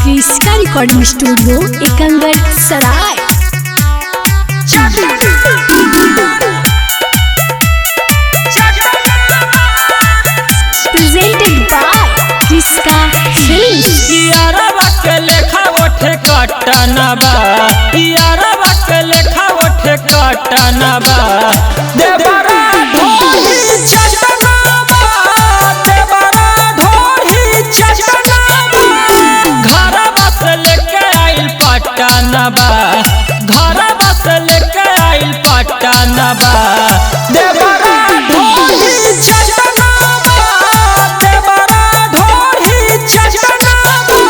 क्रिस्का recording studio Ekangar Sarai. Presented by Kriska films. यारवा के लेखा ओठे कटना बा, यारवा के लेखा ओठे कटना बा। देवरा ढोली चटना बा, देवरा ढोली चटना बा। घरवा से लेके आइल पटना बा, घरवा से लेके आइल पटना बा। देवरा ढोली चटना बा, देवरा ढोली चटना बा।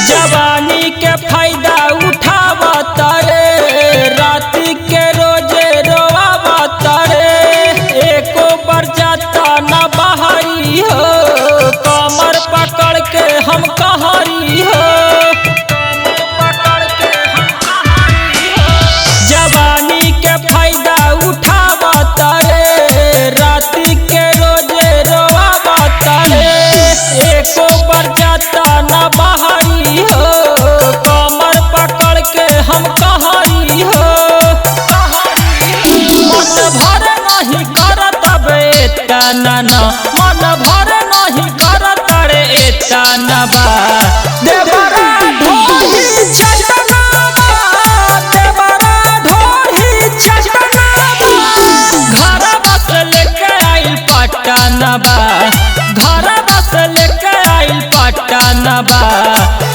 जवानी के फायदा उठावत रे, राती के रोजे रोआवत रे। एको बार जाता न बहरी हो, कमर पकड़ के हम कहरी हो, जवानी के फायदा उठावत रे, राती के रोजे रोआवत रे। एको बार जाता न बहरी हो, कमर पकड़ के हम कहरी हो। मन भर नहीं करत बेतना न, मन भर नहीं करत रे एतना बा। देवरा ढोली चटना बा, देवरा ढोली चटना बा। घरवा से लेके आइल पटना बा, घरवा से लेके आइल पटना बा।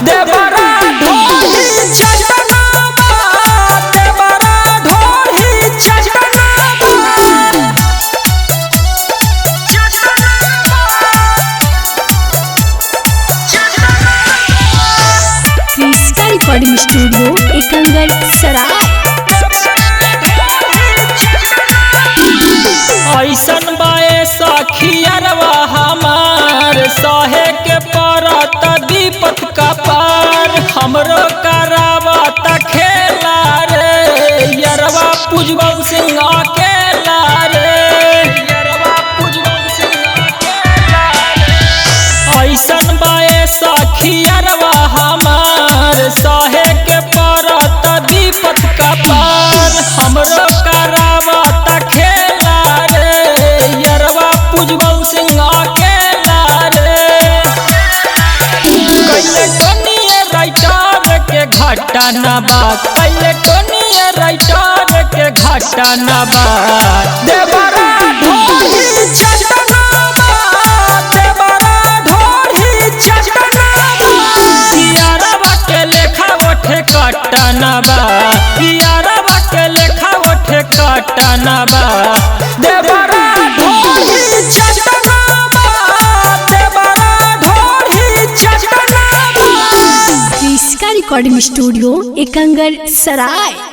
देवरा ढोली चटना बा, देवरा ढोली चटना बा। क्रिस्का रिकॉर्डिंग स्टूडियो एकंगर सराय। ऐसन बाए सखियरवा हमार, सहे के परत दीपक का पार। हमरो करावत खेला रे, यरवा पुजबल सिंह अकेला रे, यरवा पुजबल सिंह अकेला रे। ऐसन बाए सखियरवा हमार, सहे के परत दीपक का पार। हमरो करावत खेला रे, यरवा पुजबल सिंह अकेला रे। कैले टोनिए राइटर के घटना बा, कैले टोनिए राइटर के घटना बा। देवरा ढोली चटना बा, देवरा ढोली चटना बा। यारवा के लेखा ओठे कटना बा, यारवा के लेखा ओठे कटना बा। देवरा ढोली चटना बा, देवरा ढोली चटना बा। क्रिस्का रिकॉर्डिंग स्टूडियो एकंगर सराय।